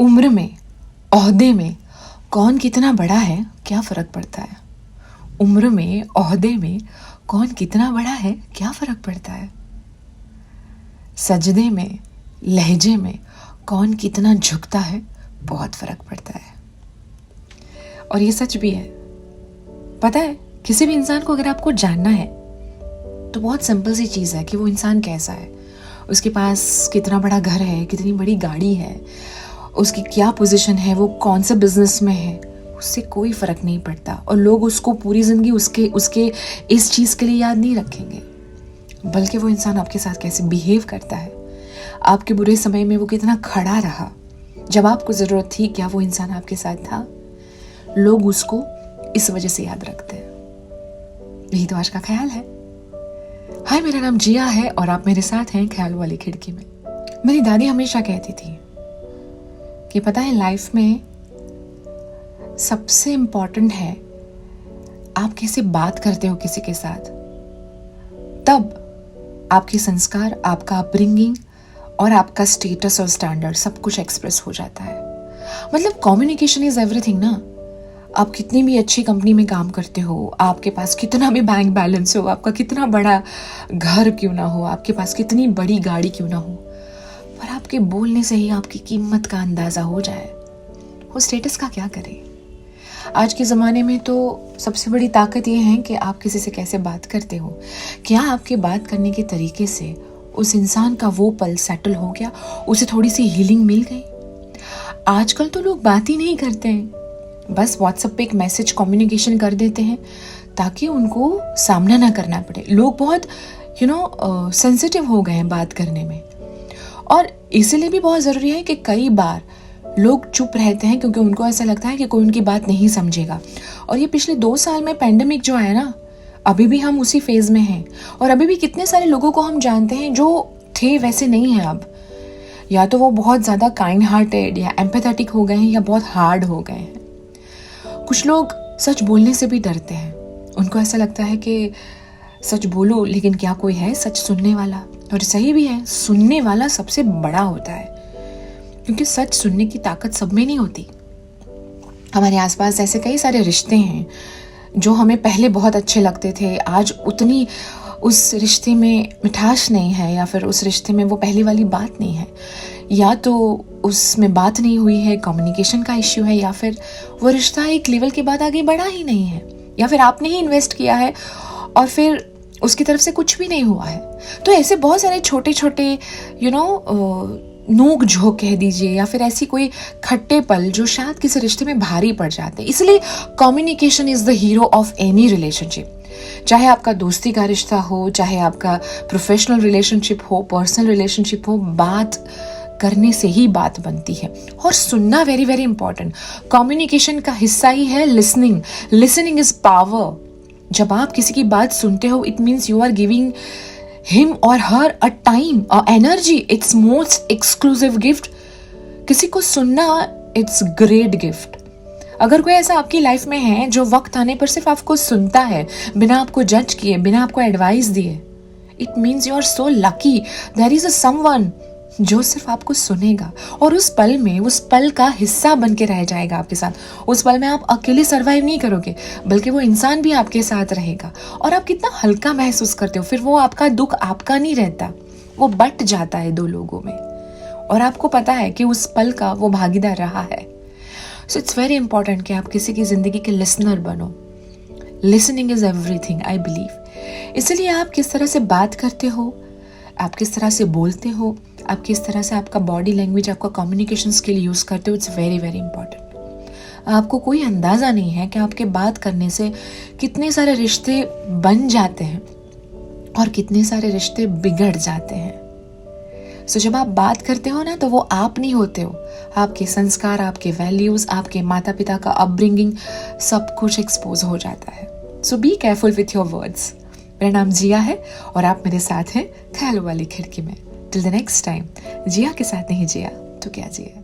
उम्र में, ओहदे में कौन कितना बड़ा है क्या फ़र्क पड़ता है। उम्र में, ओहदे में कौन कितना बड़ा है क्या फ़र्क पड़ता है। सजदे में, लहजे में कौन कितना झुकता है बहुत फ़र्क पड़ता है। और ये सच भी है। पता है, किसी भी इंसान को अगर आपको जानना है तो बहुत सिंपल सी चीज़ है कि वो इंसान कैसा है, उसके पास कितना बड़ा घर है, कितनी बड़ी गाड़ी है, उसकी क्या पोजीशन है, वो कौन से बिजनेस में है, उससे कोई फ़र्क नहीं पड़ता। और लोग उसको पूरी ज़िंदगी उसके इस चीज़ के लिए याद नहीं रखेंगे, बल्कि वो इंसान आपके साथ कैसे बिहेव करता है, आपके बुरे समय में वो कितना खड़ा रहा, जब आपको ज़रूरत थी क्या वो इंसान आपके साथ था। लोग उसको इस वजह से याद रखते हैं। यही तो आज का ख्याल है। हाय, मेरा नाम जिया है और आप मेरे साथ हैं ख्याल वाली खिड़की में। मेरी दादी हमेशा कहती थी कि पता है, लाइफ में सबसे इम्पोर्टेंट है आप कैसे बात करते हो किसी के साथ, तब आपके संस्कार, आपका अपब्रिंगिंग और आपका स्टेटस और स्टैंडर्ड सब कुछ एक्सप्रेस हो जाता है। मतलब कम्युनिकेशन इज एवरीथिंग ना। आप कितनी भी अच्छी कंपनी में काम करते हो, आपके पास कितना भी बैंक बैलेंस हो, आपका कितना बड़ा घर क्यों ना हो, आपके पास कितनी बड़ी गाड़ी क्यों ना हो, पर आपके बोलने से ही आपकी कीमत का अंदाज़ा हो जाए, वो स्टेटस का क्या करें। आज के ज़माने में तो सबसे बड़ी ताकत ये है कि आप किसी से कैसे बात करते हो। क्या आपके बात करने के तरीके से उस इंसान का वो पल सेटल हो गया, उसे थोड़ी सी हीलिंग मिल गई। आजकल तो लोग बात ही नहीं करते हैं, बस व्हाट्सएप पे एक मैसेज कम्युनिकेशन कर देते हैं ताकि उनको सामना ना करना पड़े। लोग बहुत सेंसिटिव हो गए हैं बात करने में, और इसीलिए भी बहुत ज़रूरी है कि कई बार लोग चुप रहते हैं क्योंकि उनको ऐसा लगता है कि कोई उनकी बात नहीं समझेगा। और ये पिछले 2 साल में पैंडेमिक जो आया ना, अभी भी हम उसी फेज़ में हैं, और अभी भी कितने सारे लोगों को हम जानते हैं जो थे वैसे नहीं हैं अब। या तो वो बहुत ज़्यादा काइंड हार्टेड या एम्पैथेटिक हो गए हैं, या बहुत हार्ड हो गए हैं। कुछ लोग सच बोलने से भी डरते हैं। उनको ऐसा लगता है कि सच बोलो, लेकिन क्या कोई है सच सुनने वाला। और सही भी है, सुनने वाला सबसे बड़ा होता है, क्योंकि सच सुनने की ताकत सब में नहीं होती। हमारे आसपास ऐसे कई सारे रिश्ते हैं जो हमें पहले बहुत अच्छे लगते थे, आज उतनी उस रिश्ते में मिठास नहीं है, या फिर उस रिश्ते में वो पहली वाली बात नहीं है, या तो उसमें बात नहीं हुई है, कम्युनिकेशन का इश्यू है, या फिर वो रिश्ता एक लेवल के बाद आगे बढ़ा ही नहीं है, या फिर आपने ही इन्वेस्ट किया है और फिर उसकी तरफ से कुछ भी नहीं हुआ है। तो ऐसे बहुत सारे छोटे छोटे नोक झोंक कह दीजिए, या फिर ऐसी कोई खट्टे पल जो शायद किसी रिश्ते में भारी पड़ जाते हैं। इसलिए communication is the hero of any relationship. चाहे आपका दोस्ती का रिश्ता हो, चाहे आपका प्रोफेशनल रिलेशनशिप हो, पर्सनल रिलेशनशिप हो, बात करने से ही बात बनती है। और सुनना वेरी वेरी इंपॉर्टेंट। कम्युनिकेशन का हिस्सा ही है लिसनिंग। Listening is power. जब आप किसी की बात सुनते हो, it means you are giving him or her a time, a energy. It's most exclusive gift. किसी को सुनना it's great gift. अगर कोई ऐसा आपकी लाइफ में है जो वक्त आने पर सिर्फ आपको सुनता है, बिना आपको जज किए, बिना आपको एडवाइस दिए, it means you are so lucky. There is a someone जो सिर्फ आपको सुनेगा और उस पल में, उस पल का हिस्सा बन के रह जाएगा आपके साथ। उस पल में आप अकेले सर्वाइव नहीं करोगे, बल्कि वो इंसान भी आपके साथ रहेगा, और आप कितना हल्का महसूस करते हो। फिर वो आपका दुख आपका नहीं रहता, वो बट जाता है 2 लोगों में, और आपको पता है कि उस पल का वो भागीदार रहा है। सो इट्स वेरी इंपॉर्टेंट कि आप किसी की जिंदगी के लिसनर बनो। Listening is everything, I believe. इसलिए आप किस तरह से बात करते हो, आप किस तरह से बोलते हो, आप किस तरह से आपका बॉडी लैंग्वेज, आपका कम्युनिकेशन स्किल यूज़ करते हो, इट्स वेरी वेरी इंपॉर्टेंट। आपको कोई अंदाज़ा नहीं है कि आपके बात करने से कितने सारे रिश्ते बन जाते हैं और कितने सारे रिश्ते बिगड़ जाते हैं। सो जब आप बात करते हो ना, तो वो आप नहीं होते हो, आपके संस्कार, आपके वैल्यूज़, आपके माता पिता का अपब्रिंगिंग, सब कुछ एक्सपोज हो जाता है। So be careful with your words. मेरा नाम जिया है और आप मेरे साथ हैं ख्याल वाली खिड़की में। टिल द नेक्स्ट टाइम, जिया के साथ नहीं जिया तो क्या जिया।